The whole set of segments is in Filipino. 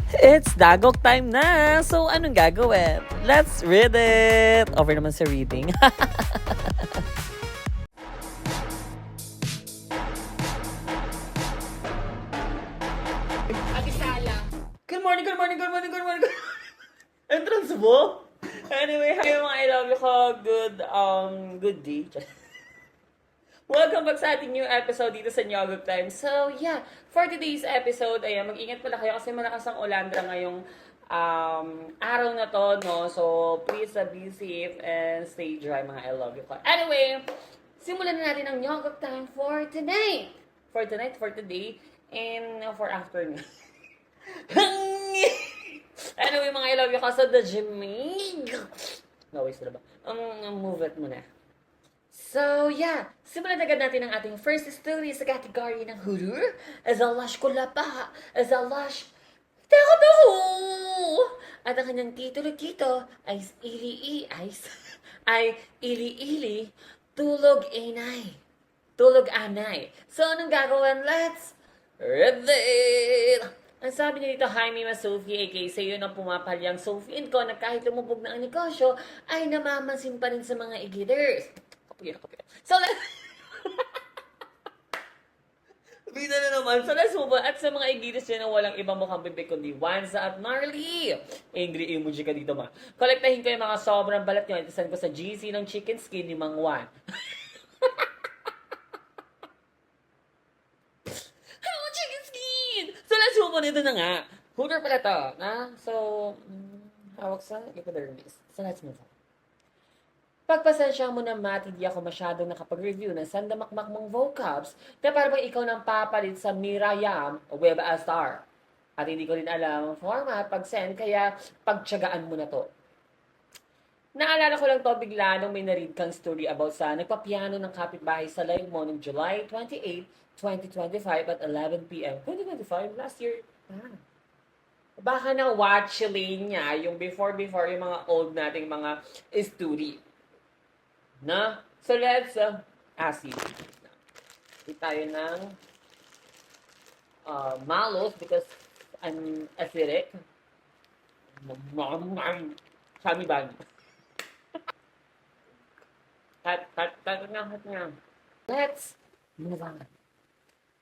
It's dagok time na! So, anong gagawin? Let's read it! Over naman sa reading. Ate Sala. Good morning, good morning, good morning, good morning, good morning. Entrance mo? Anyway, hi mga I love you ko. Good day. Welcome back sa ating new episode dito sa Nyogog Time. So, yeah, for today's episode, ayan, mag-ingat pala kayo kasi malakas ang Olandra ngayong araw na to, no? So, please be safe and stay dry, mga I love you ko. Anyway, simulan na natin ang Nyogog Time for tonight. For tonight, for today, and for afternoon. Anyway, mga I love you ko sa the Jimmy. No, wait, sila ba? Move it muna. So, yeah. Simulan agad natin ang ating first story sa category ng horror. As a lush kulapa. As a lush tako. At ang kanyang titulo dito ay ili-ili, tulog inay. Tulog anay. So, anong gagawin? Let's read it! Ang sabi niya dito, hi, Mima Sophie, aka sa iyo na pumapalyang Sophie and ko na kahit lumubog na ang negosyo, ay namamansin pa rin sa mga igiders. Kapag. So, let's... Bida na naman. So, let's move on. At sa mga igiders dyan na walang ibang mukhang bibig kundi Wanza at Marley. Angry emoji ka dito, ma. Kolektahin ko yung mga sobrang balat nyo. Itasan ko sa GC ng chicken skin ni Mang Juan. Chicken skin! So, let's move on. Ito na nga. Hooter pala to. So, hawak sa epidermis. So, let's move on. Pagpasensya mo na Matt, hindi ako masyadong nakapag-review ng sandamakmak mong vocabs na parang ikaw nang papalit sa Mirayam o Web Star. At hindi ko rin alam ang format pag-send, kaya pagtyagaan mo na to. Naalala ko lang to bigla nung may naread kang story about sa nagpapiano ng kapitbahay sa live mo noong July 28, 2025 at 11 p.m. 2025? Last year. Baka na watch lane niya yung before yung mga old nating mga story. Na? So, let's acid. Eat tayo ng malos because I'm acidic. Sami bag. Cut nga. Let's move on.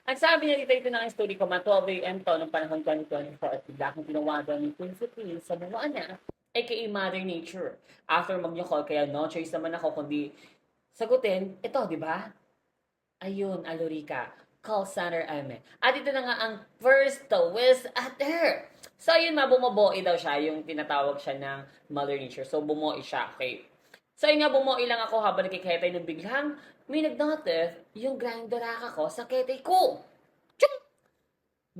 Ang sabi niya dito na ang story ko, 12 a.m. to, noong panahon 2024 at bigla akong tinawagan ni Queen Supreme sa buwan niya, aka Mother Nature. After mag-call, kaya no choice naman ako kundi sagutin, ito, di ba? Ayun, Alorica, call center eme. At ito na nga ang first twist at her. So, ayun, bumoboi daw siya, yung tinatawag siya ng Mother Nature. So, bumoi siya, okay. So, yun nga, bumoi lang ako habang nagkiketay nung biglang may nag-notice yung grindoraka ko sa ketay ko. Tiyong!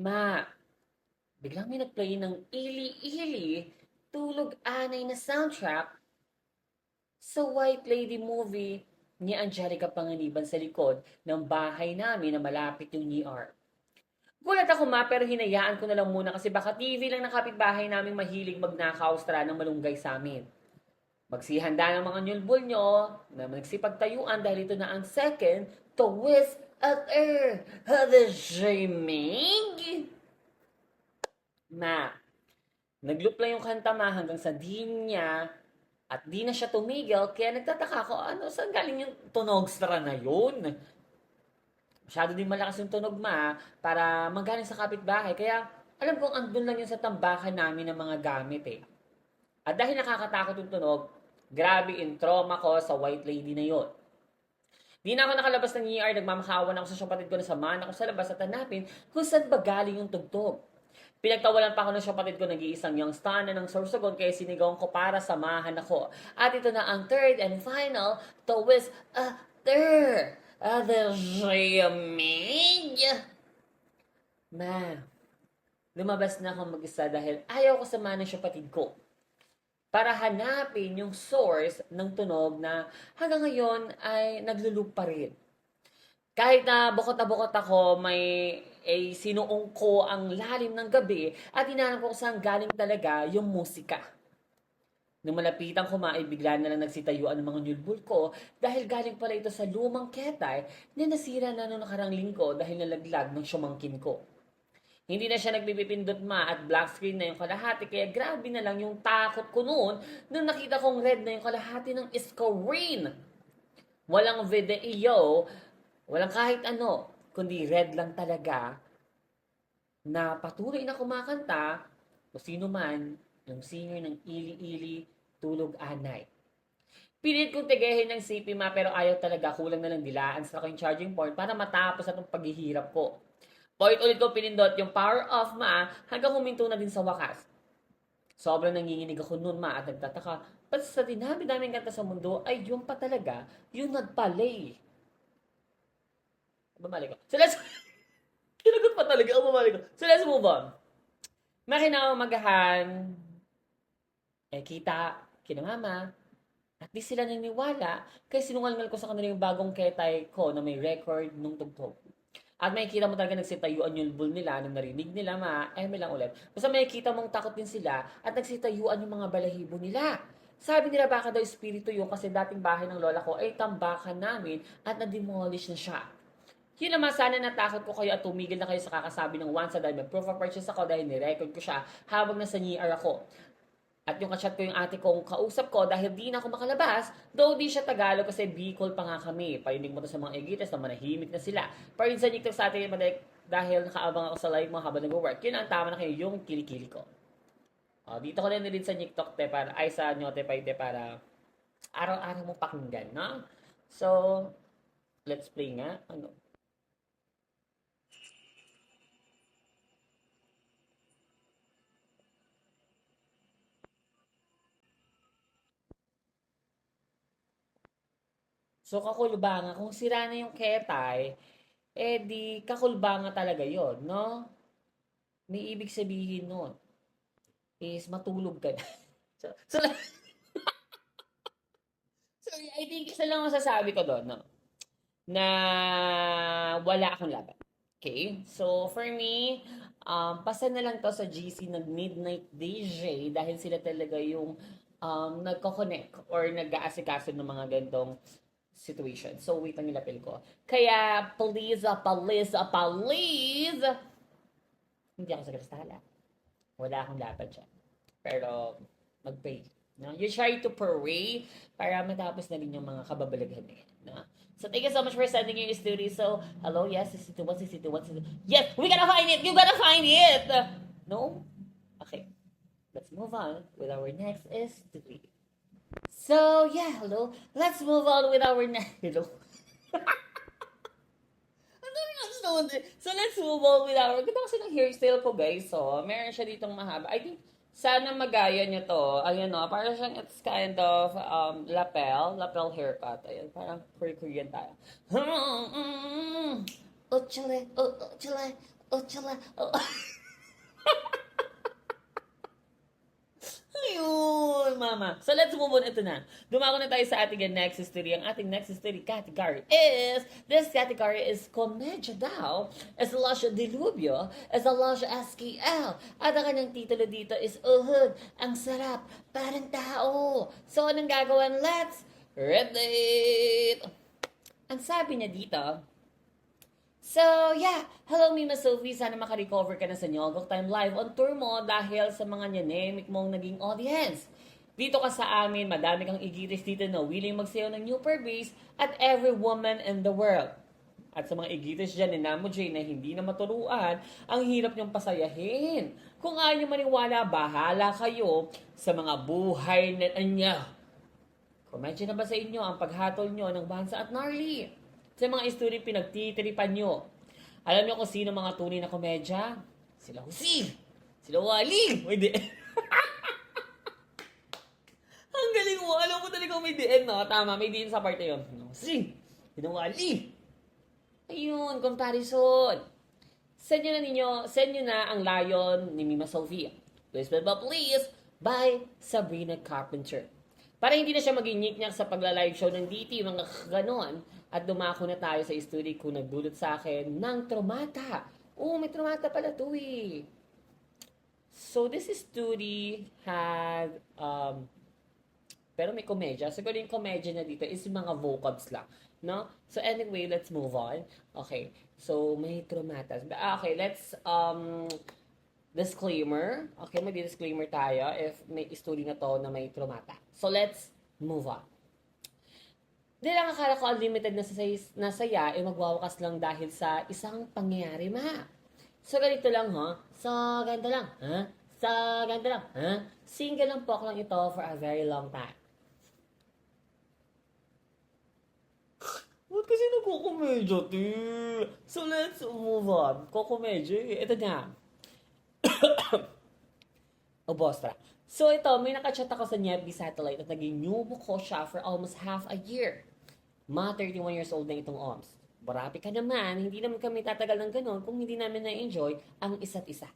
Ma, biglang may nag-play ng ili-ili tulog anay na soundtrack sa White Lady movie ni Angelica Panganiban sa likod ng bahay namin na malapit yung NER. Gulat ako ma, pero hinayaan ko na lang muna kasi baka TV lang ng kapitbahay namin mahilig magnakaustra ng malunggay sa amin. Magsihanda ng mga nyulbul nyo na nagsipagtayuan dahil ito na ang second twist at the shaming. Ma, nagloop lang yung kanta ma hanggang sa di niya at di na siya tumigil kaya nagtataka ako saan galing yung tunog stra na yun. Masyado din malakas yung tunog ma para manggaling sa kapitbahay kaya alam kong andun lang yun sa tambakan namin ng mga gamit eh. At dahil nakakatakot yung tunog, grabe in trauma ko sa White Lady na yun. Di na ako nakalabas ng ER, nagmamakawan ako sa kapatid ko na samahan ako sa labas at hanapin kung saan ba galing yung tugtog. Pinagtawalan pa ako ng kapatid ko, nag-iisang young star na ng sorsogon kaya sinigawan ko para samahan ako. At ito na ang third and final twist the shaming. Ma, lumabas na ako mag-isa dahil ayaw ko samahan ng kapatid ko para hanapin yung source ng tunog na hanggang ngayon ay naglulup pa rin. Kahit na bukot ako, may sinuong ko ang lalim ng gabi at hinanap ko saan galing talaga yung musika. Nung malapitan ko bigla na lang nagsitayuan ng mga nyulbul ko dahil galing pala ito sa lumang ketay na nasira na noong nakarang linggo dahil nalaglag ng syumangkin ko. Hindi na siya nagbibipindot at black screen na yung kalahati. Kaya grabe na lang yung takot ko noon nung nakita kong red na yung kalahati ng screen. Walang video, walang kahit ano, kundi red lang talaga na patuloy na kumakanta o sino man yung singer ng Ili-Ili Tulog Anay. Pilit kong tigehin ng CP pero ayaw talaga, kulang na lang dilaan sa aking charging port para matapos na itong paghihirap ko. Ulit ko pinindot yung power off hanggang huminto na din sa wakas. Sobrang nanginginig ako noon at nagtataka, ba't sa dinami-daming kanta sa mundo ay yung pa talaga yung nagpalay. Bumalik ko. So let's, kinagot pa talaga, bumalik ko. So let's move on. Makinamagahan, kita, kinamama, at di sila naniniwala kaya sinungalngal ko sa kanila yung bagong ketay ko na may record nung tugtog. At makikita mo talaga nagsitayuan yung bull nila nung narinig nila may lang ulit. Basta makikita mong takot din sila at nagsitayuan yung mga balahibo nila. Sabi nila baka daw espiritu yun kasi dating bahay ng lola ko ay tambakan namin at na-demolish na siya. Yun naman, sana natakot ko kayo at tumigil na kayo sa kakasabi ng once dahil may proof of purchase ako dahil nirecord ko siya habang nasa NIR ako. At yung kachat ko yung ate kong kausap ko dahil di na ako makalabas, though di siya Tagalog kasi Bicol pa nga kami. Parinig mo to sa mga egitas na manahimik na sila. Pero yun sa TikTok sa atin, dahil nakaabang ako sa live mo habang nag-work, yun ang tama na kayo yung kilikili ko. Dito ko na nilid sa TikTok sa Notify para araw-araw mo pakinggan, no? So, let's play nga. So, kakulbanga. Kung sira na yung ketay, di kakulbanga talaga yon, no? May ibig sabihin nun is matulog ka na. so, sorry, I think isa lang masasabi ko doon, no? Na wala akong laban. Okay? So, for me, pasa na lang to sa GC ng Midnight DJ dahil sila talaga yung nagko-connect or nag-aasikaso ng mga gantong situation. So, wait ang nilapil ko. Kaya, please, hindi ako sa kristala. Wala akong laban siya. Pero, mag-pray. No? You try to pray para matapos na rin yung mga kababalaghan na yan. No? So, thank you so much for sending your story. So, hello, yes, 62, 162, 162. Yes, we gotta find it! You gotta find it! No? Okay. Let's move on with our next story. So, yeah, hello. Let's move on with our next... Hello? So, let's move on with our... Ganda kasi ng hairstyle ko, guys. So, meron siya ditong mahaba. I think, sana magaya nyo to. Ayan o, parang siyang it's kind of lapel haircut. Ayan, parang Korean tayo. Oh, chile, oh, chile, oh, chile, oh. Ayun, mama. So, let's move on. Ito na. Dumako na tayo sa ating next story. Ang ating next story category is, this category is komedya daw. Es Lasha Dilubyo. Es Lasha SKL. At ang kanyang titulo dito is, Uhud, ang sarap, parang tao. So, anong gagawin? Let's read it. Ang sabi niya dito, so, yeah. Hello, Mima Sophie. Sana makarecover ka na sa Nyogok Time Live on tour mo dahil sa mga nyanemic mong naging audience. Dito ka sa amin, madami kang igitis dito na willing magsayaw ng new per bass at every woman in the world. At sa mga igitis dyan ni Namo J na hindi na maturuan, ang hirap niyong pasayahin. Kung ayaw niyo maniwala, bahala kayo sa mga buhay na niya. Komensya na ba sa inyo ang paghatol nyo ng Bansa at Gnarly? Sa mga story pinagtitiripan nyo. Alam nyo kung sino mga tunay na komedya? Sila Jose, sila Wally. May DN. Ang galing mo. Alam mo talaga may DN, no? Tama, may DN sa parte yun. Jose, sila Wally. Ayun, comparison. Send nyo na ang Lion ni Mima Sophia. Please, please, by Sabrina Carpenter. Para hindi na siya maging nyik-nyak sa pagla-live show ng DT, mga ganon. At dumako na tayo sa story kung nagdulot sa akin ng traumata. May traumata pala to eh. So, this story had, pero may komedya. Siguro yung komedya na dito is yung mga vocabs lang. no? So anyway, let's move on. Okay. So may traumatas. Okay, let's disclaimer. Okay, mag-disclaimer tayo if may story na to na may traumata. So let's move on. Di lang akala ko unlimited na saya ay magwawakas lang dahil sa isang pangyayari, ma. So ganito lang, ha? So ganito lang, ha? So ganito lang, ha? Single lang po ako lang ito for a very long time. Ba't kasi nagkukomedya, ti? So let's move on. Kukomedya, ito na. O Bostra. So ito, may nakachat ako sa Nebby Satellite at naging new ko siya for almost half a year. 31 years old na itong OMS. Barapi ka naman, hindi naman kami tatagal ng ganon kung hindi namin na-enjoy ang isa't isa.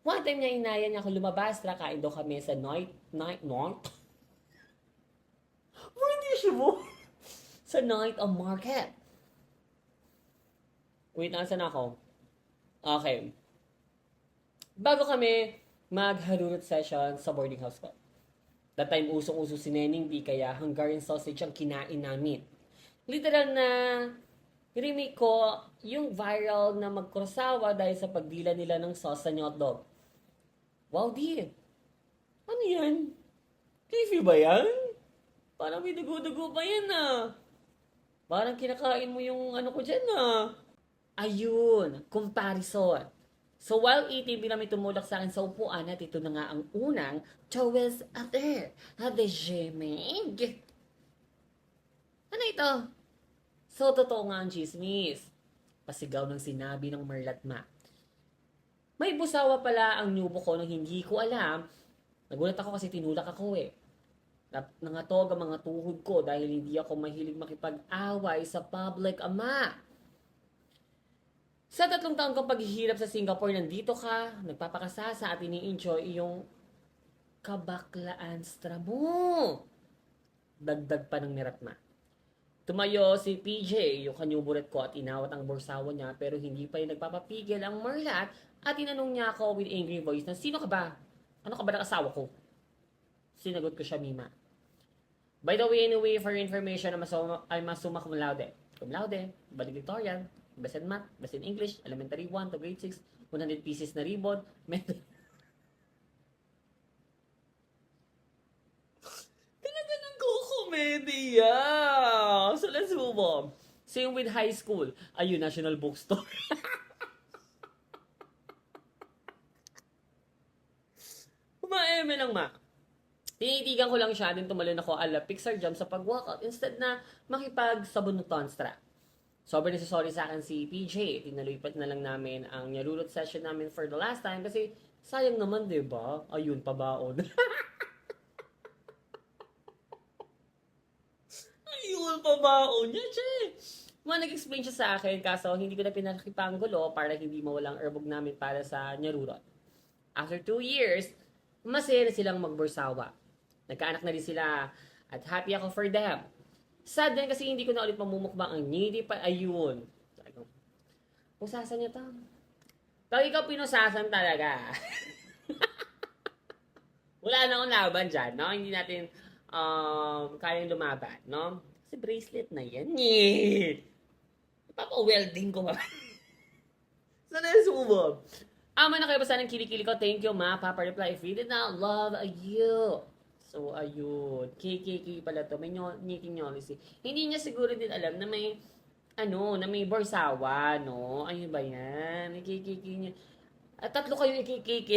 One time niya inaya niya ako lumabas, kain daw kami sa night? Hindi siya mo? Sa night of market. Wait, nasan ako? Okay. Bago kami mag-harurot session sa boarding house ko. That time, usong-uso si Neneng B, kaya Hungarian sausage ang kinain namin. Literal na remake ko yung viral na magkursawa dahil sa pagdila nila ng sauce sa hotdog. Wow, di. Ano yan? Kifi ba yan? Parang may dugo-dugo pa yan Parang kinakain mo yung ano ko dyan Ayun, comparison. So while eating, bigla may tumulak sa akin sa upuan at ito na nga ang unang towards other. The shaming. Ano ito? So totoo nga ang chismis. Pasigaw ng sinabi ng Merlatma. May busawa pala ang nyubo ko nang hindi ko alam. Nagulat ako kasi tinulak ako Nangatog ang mga tuhod ko dahil hindi ako mahilig makipag-away sa public, ama. Sa 3 taon kong paghihirap sa Singapore, nandito ka, nagpapakasasa at ini-enjoy iyong kabaklaan-stra mo. Dagdag pa ng Merlatma. Tumayo si PJ, yung kanyubulat ko at inawat ang bursawa niya pero hindi pa rin nagpapapigil ang Merlat at tinanong niya ako with angry voice na, sino ka ba? Ano ka ba ng asawa ko? Sinagot ko siya, Mima. By the way, anyway, for your information, I'm a summa cum laude. Cum laude, valedictorian, best in math, best in English, elementary 1 to grade 6, 100 pieces na ribbon, Talagang komedya. So let's move on. Same with high school. Ayun, National Bookstore. Umaeme lang, ma. Tinitigan ko lang siya, din tumalon ako ala Pixar jump sa pag-walkout instead na makipag-sabunutan strap. Sobrang sorry sa akin si PJ. Tinalipat na lang namin ang nyarulot session namin for the last time kasi sayang naman, diba? Ayun, pabaon. Ayun, pabaon niya, che. Nag-explain siya sa akin kaso hindi ko na pinakipanggulo para hindi mawalang erbog namin para sa nyarulot. After 2 years, masaya na silang magbursawa. Nagkaanak na rin sila at happy ako for them. Sad din kasi hindi ko na ulit mamumukbang ang needy pa. Ayun. Pusasan niya to. Pag ikaw pinusasan talaga. Wala na akong laban dyan, no? Hindi natin kayang lumaban, no? Kasi bracelet na yan, Papa-welding ko ba? Sana yung sumubog. Ama na kayo basta ng kilikili ko. Thank you, ma. Papa reply, if we did not love you. So, ayun. KKK pala to. May nyiting nyolisi. Hindi niya siguro din alam na may, na may borsawa, no? Ayun ba yan? KKK niya. At 3 kayo KKK.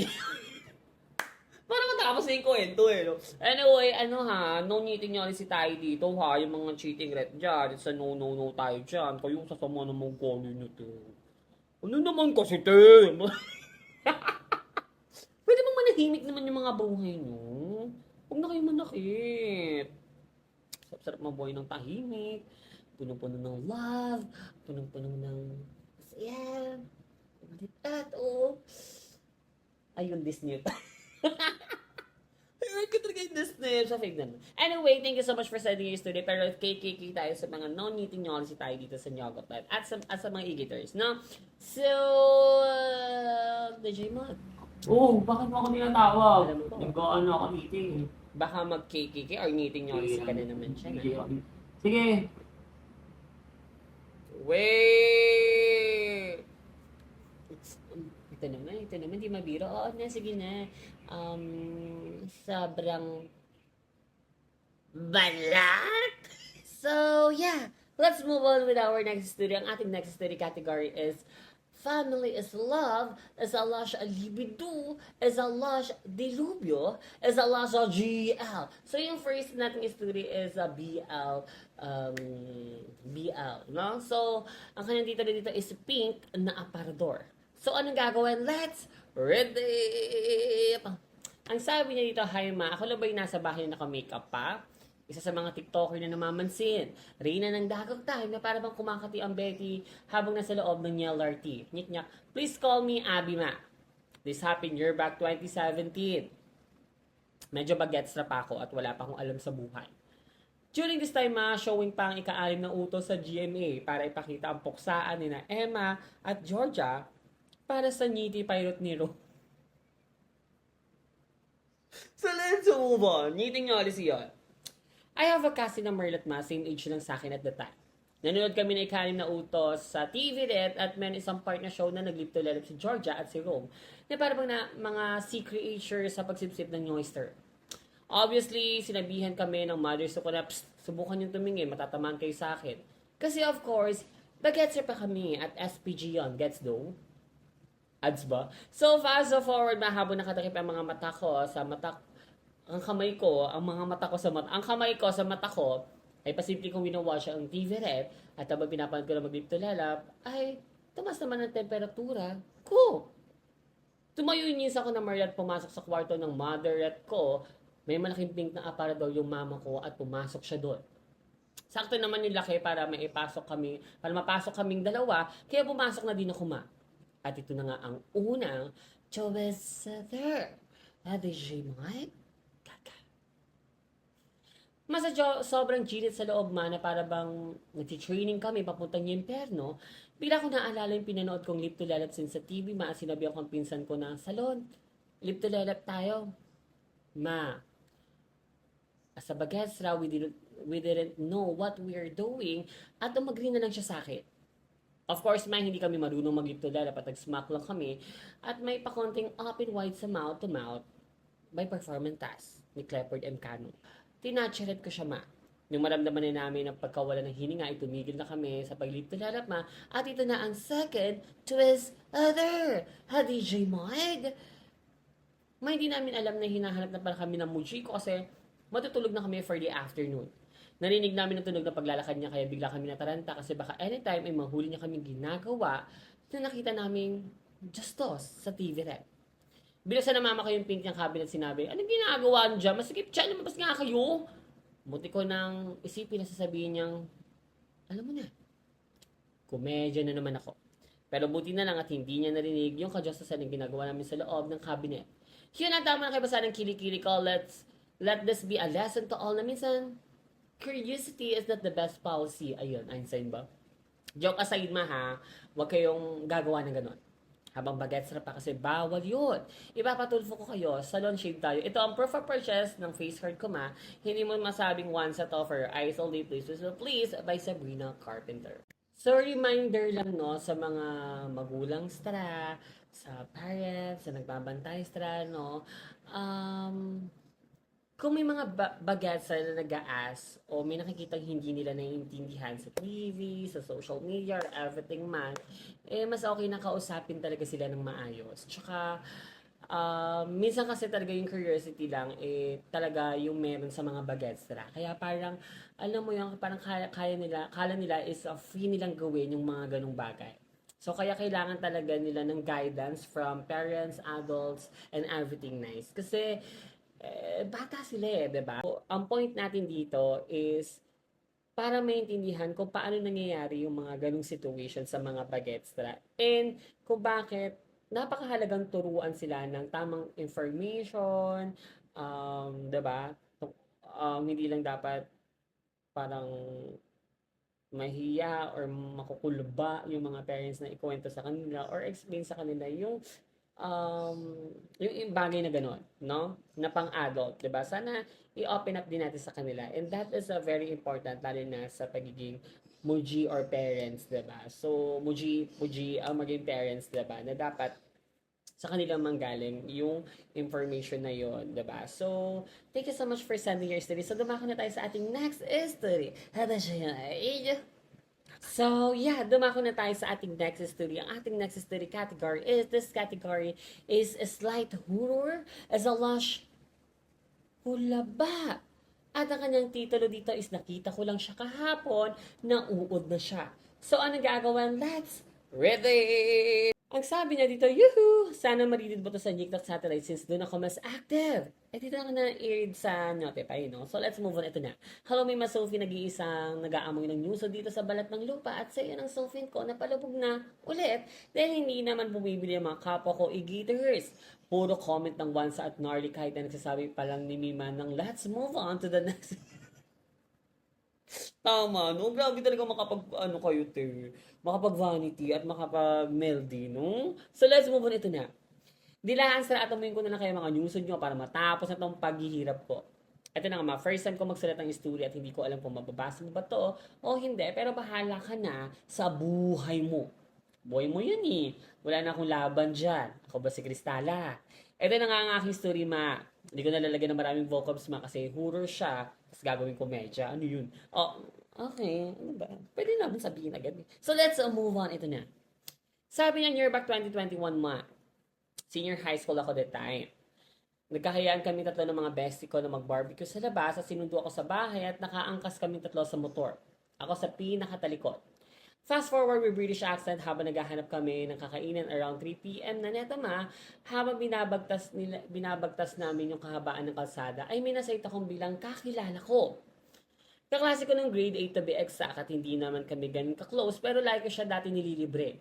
Para matapos na yung kwento, no? Anyway, no nyiting nyolisi tayo dito, ha? Yung mga cheating red dyan. It's a no tayo dyan. Kayong sasama na mong kolo nyo to. Ano naman kasi, te? Pwede bang manahimik naman yung mga buhay nyo? Huwag na kayo manakit. Sarap-sarap mabuhay ng tahimik. Punong-puno ng love. Punong-puno ng masaya. Malitat, Ayun, Disney. Ayun ko talaga yung Disney. Sa fake naman. Anyway, thank you so much for sending your story. Pero KKK tayo sa mga non-eating knowledge tayo dito sa Nyogot Live. At sa mga e-gators, no? So, DJ Mod. Bakit mo ako nilatawag? Nag-ano ako meeting. Baka mag-KKK or meeting knowledge ka na naman siya. Sige. Wait! Ito naman, di mabiro. Oo na, sige na. Sobrang balat! So, yeah. Let's move on with our next story. Ang ating next story category is family is love, is a lush libido, is a lush dilubyo, is a lush GL. So, yung first nating story is a BL, BL, no? So, ang kanyang dito is pink na aparador. So, anong gagawin? Let's read it! Ang sabi niya dito, hi ma, ako lang ba yung nasa bahay na naka-makeup pa? Isa sa mga TikToker na namamansin. Reyna ng dagang time na para bang kumakati ang Betty habang nasa loob ng LRT. Nyik-nyak, please call me Abby ma. This happened year back 2017. Medyo bagets na pa ako at wala pa akong alam sa buhay. During this time, showing pa ang ika-6 na utos sa GMA para ipakita ang puksaan ni na Emma at Georgia para sa Nitty Pirate ni Ro. So let's move on. Nitty nga ulit yun. I have a cousin na Merlot ma, same age lang sa akin at the time. Nanonood kami na ika-6 na utos sa TV Red at meron isang part na show na naglip to lalap si Georgia at si Rome na para bang na mga sea creatures sa pagsipsip ng oyster. Obviously, sinabihan kami ng mothers ko na, subukan yung tumingin, matatamaan kayo sa akin. Kasi of course, bagets pa kami at SPG yon, gets though? Ads ba? So fast forward, mahabang nakatakip ang mga mata ko sa mata ang kamay ko, ang mga mata ko sa mata, ang kamay ko sa mata ko, ay pasimple kong winawash ang TV Red at habang pinapanood ko na mag-lip to lalap, ay tumas naman ang temperatura ko. Tumayo niya ako na Maria at pumasok sa kwarto ng mother ko. May malaking pink na aparador yung mama ko at pumasok siya doon. Sakto naman yung laki para maipasok kami, para mapasok kaming dalawa, kaya pumasok na din ako ma. At ito na nga ang unang choice there. DJ Mike. Sobrang ginit sa loob na para bang nag-training kami papuntang impyerno. Bigla ko naalala yung pinanood kong Lip to Lalap sin sa TV, ma. Sinabi ako ang pinsan ko na, salon, Lip to Lalap tayo. Ma, as a bagestra, we didn't know what we are doing at umagri na lang siya sa akin. Of course, ma, hindi kami marunong mag-lip to lalap at nag-smack lang kami at may pakonting open wide sa mouth to mouth by performance task ni Clifford M. Cano. Tinacharet ko siya ma. Nung maramdaman na namin ang pagkawala ng hininga, ay tumigil na kami sa paglip to lalap ma. At ito na ang second twist other. Ha, DJ Mike? May hindi namin alam na hinahanap na pala kami ng muji ko kasi matutulog na kami for the afternoon. Narinig namin ang tunog na paglalakad niya kaya bigla kami nataranta kasi baka anytime ay mahuli niya kaming ginagawa na nakita namin justos sa TV Rep. Bilasan na mama ko yung pink niyang cabinet sinabi, anong ginagawa niyo dyan? Masikip siya, lumabas nga kayo. Buti ko nang isipin na sasabihin niyang, alam mo na, komedya na naman ako. Pero buti na lang at hindi niya narinig yung kajustasan ng ginagawa namin sa loob ng cabinet. Yun ang tama na kayo basa ng kilikili ko. Let this be a lesson to all na minsan, curiosity is not the best policy. Ayun, Einstein ba? Joke aside ma ha, huwag kayong gagawa ng ganun. Habang bagets na pa kasi bawal yun. Ipapatulfo ko kayo, salon shave tayo. Ito ang proof of purchase ng face card ko ma. Hindi mo masabing once at offer. Eyes only please. So please by Sabrina Carpenter. So reminder lang no sa mga magulang stra, sa parents, sa nagbabantay stra no. Kung may mga bagets na nag-a-ask o may nakikitang hindi nila naiintindihan sa TV, sa social media, or everything man, eh mas okay na kausapin talaga sila ng maayos. Tsaka, minsan kasi talaga yung curiosity lang, eh talaga yung meron sa mga bagets nila. Kaya parang, alam mo yung parang kala nila is free nilang gawin yung mga ganong bagay. So, kaya kailangan talaga nila ng guidance from parents, adults, and everything nice. Kasi, bata sila eh, diba? So, ang point natin dito is para maintindihan kung paano nangyayari yung mga ganong situation sa mga bagetstra and kung bakit napakahalagang turuan sila ng tamang information, diba? Hindi lang dapat parang mahiya or makukulba yung mga parents na ikwento sa kanila or explain sa kanila yung bagay na gano'n, no? Na pang-adult, 'di ba? Sana i-open up din natin sa kanila. And that is a very important lalo na sa pagiging Muji or parents, diba? So, Muji ang maging parents, diba? Na dapat sa kanila manggaling yung information na yon, diba? So, thank you so much for sending your story. So, dumako na tayo sa ating next story. Hada siya yun. So, yeah, dumako na tayo sa ating next story. Ang ating next story category is a slight horror as a lush hulaba. At ang kanyang titulo dito is nakita ko lang siya kahapon na uod na siya. So, anong gagawin? Let's read it! Ang sabi niya dito, yuhu! Sana maridid mo to sa TikTok satellite since doon ako mas active. Eh, dito ako na-read sa Notify, no? So, let's move on. Ito na. Hello, Mima Sophie, nag-iisang nag-aamoy ng nyuso dito sa balat ng lupa at sa iyo ng Sophie ko napalubog na ulit dahil hindi naman bumibili ang mga kapwa ko e-gators. Puro comment ng Wansa at Gnarly kahit na nagsasabi pa lang ni Mima ng let's move on to the next. Tama, no? Grabe talaga ano kayo, te. Makapag-vanity at makapag-melody, no? So, let's move on. Ito na. Dilaan sa atamuin ko na lang kayo mga newsod nyo para matapos na itong paghihirap ko. Ito na nga, first time ko magsulat ng story at hindi ko alam kung mababasa mo ba to o hindi, pero bahala ka na sa buhay mo. Buhay mo yun eh. Wala na akong laban dyan. Ako ba si Kristala? Ito na nga ang aking story, ma. Hindi ko nalalagyan ng maraming vocabs, ma, kasi horror siya. Tapos gagawin komedya. Ano yun? Oh, okay. Ano ba? Pwede naman sabihin agad. So, let's move on. Ito na. Sabi niya, year back 2021, ma. Senior high school ako that time. Nagkahayaan kami tatlo ng mga bestie ko na mag-barbecue sa labas at sinundo ako sa bahay at nakaangkas kami tatlo sa motor. Ako sa pinakatalikod. Fast forward with British accent habang naghahanap kami ng kakainan around 3 p.m. na neto ma, habang binabagtas namin yung kahabaan ng kalsada, ay may nasait akong bilang kakilala ko. Kaklase ko ng grade 8 to be exact at hindi naman kami ganun ka-close pero like ko siya dati nililibre.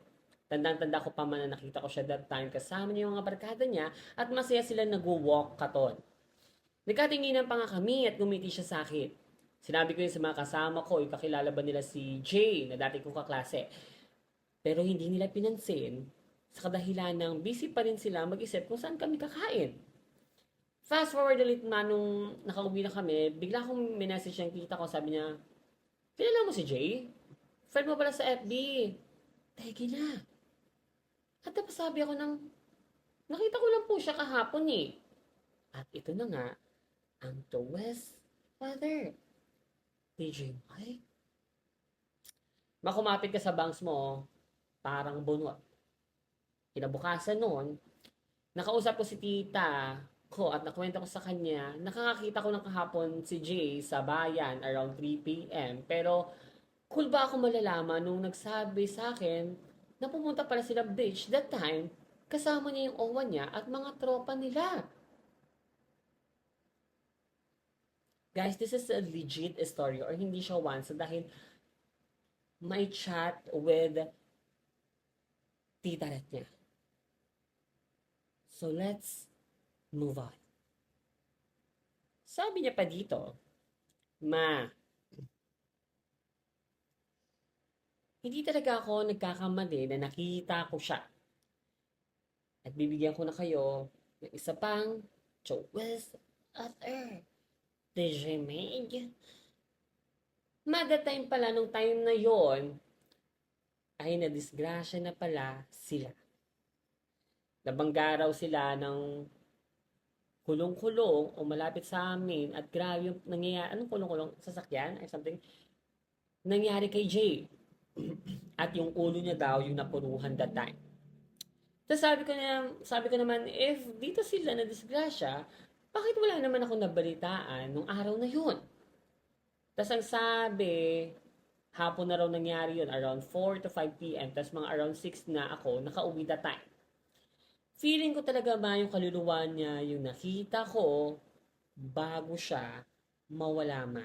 Tandang-tanda ko pa man na nakita ko siya that time kasama niya yung mga barkada niya at masaya sila nag-walk katon. Nagkatinginan pa nga kami at gumiti siya sa akin. Sinabi ko yun sa mga kasama ko, kakilala ba nila si Jay na dati kong kaklase. Pero hindi nila pinansin sa kadahilan ng busy pa rin sila mag-isip kung saan kami kakain. Fast forward ulit na nung nakauwi na kami, bigla akong minessage yung tita ko, sabi niya, kilala mo si Jay? Friend mo pala sa FB. Teki na. At tapos sabi ako nakita ko lang po siya kahapon eh. At ito na nga, ang The West Father. DJ Mike? Makumapit ka sa bangs mo, parang bunot. Kinabukasan noon, nakausap ko si tita ko at nakwento ko sa kanya, nakakakita ko ng kahapon si Jay sa bayan around 3 p.m. Pero, cool ba ako malalaman nung nagsabi sa akin na pumunta pala sila beach that time, kasama niya yung owa niya at mga tropa nila. Guys, this is a legit story or hindi siya once dahil may chat with tita Ret niya. So, let's move on. Sabi niya pa dito, ma, hindi talaga ako nagkakamali na nakita ko siya. At bibigyan ko na kayo ng isa pang choice at earth. DJ Meg. Mada time pala nung time na yon ay nadisgrasya na pala sila. Nabangga raw sila ng kulong-kulong o malapit sa amin at grabe yung nangyayari. Anong kulong-kulong? Sasakyan or something? Nangyari kay Jay. At yung ulo niya daw yung napuruhan that time. Tapos sabi ko naman, if dito sila na disgrasya, bakit wala naman ako nabalitaan nung araw na yun? Tapos ang sabi, hapon na raw nangyari yun, around 4 to 5 p.m. Tapos mga around 6 na ako, nakauwi that time. Feeling ko talaga ba yung kaluluwa niya, yung nakita ko, bago siya mawala ma.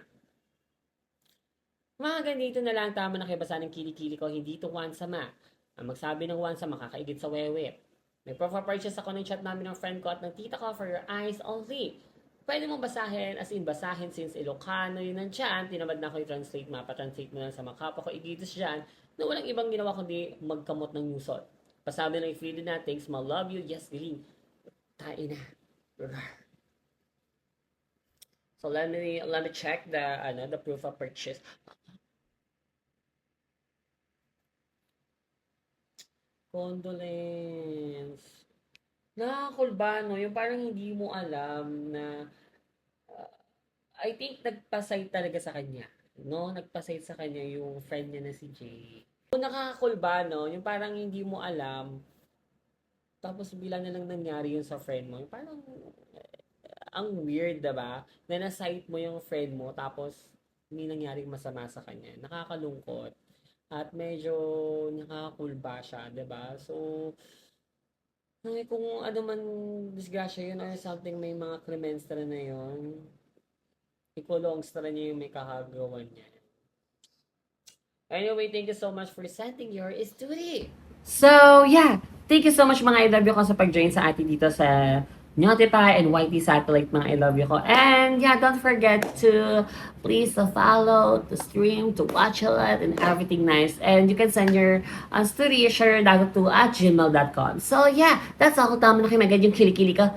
Mga ganito na lang, tama na kayo basa ng kilikili ko, hindi ito wansa ma. Ang magsabi ng wansa, makakaigit sa wewe. Nag-profile purchase ako ng chat namin ng friend ko at ng tita ko for your eyes only. Pwede mo basahin, as in basahin since Ilocano yun nandyan. Tinamad na ako i-translate, mapa-translate mo lang sa mga kapwa ko igitos dyan na walang ibang ginawa kundi magkamot ng newsot. Pasabi ng i-free na, thanks, ma, love you, yes, Giling. Tain na. So let me check the proof of purchase. Condolence. Nakakul ba, no? Yung parang hindi mo alam na, I think nagpasay talaga sa kanya. No? Nagpasay sa kanya yung friend niya na si Jay. Kung nakakul ba, no? Yung parang hindi mo alam, tapos bilang na lang nangyari yun sa friend mo. Yung parang, ang weird, diba? Na na-sight mo yung friend mo, tapos hindi nangyaring masama sa kanya. Nakakalungkot. At medyo nakakakulba siya, 'di ba? So, ay, kung ano man disgrasya yun or something, may mga Clemenstra na yun, ikulongstara niya yung may kahagawan niya. Anyway, thank you so much for sending your story. So, yeah. Thank you so much mga I love you ko sa pag-join sa atin dito sa Notify and YT Satellite mga I love you ko. And yeah, don't forget to please follow, to stream, to watch a lot and everything nice. And you can send your story, share dagat to at gmail.com. So yeah, that's all. Tama na kayo magad yung kilikili ko.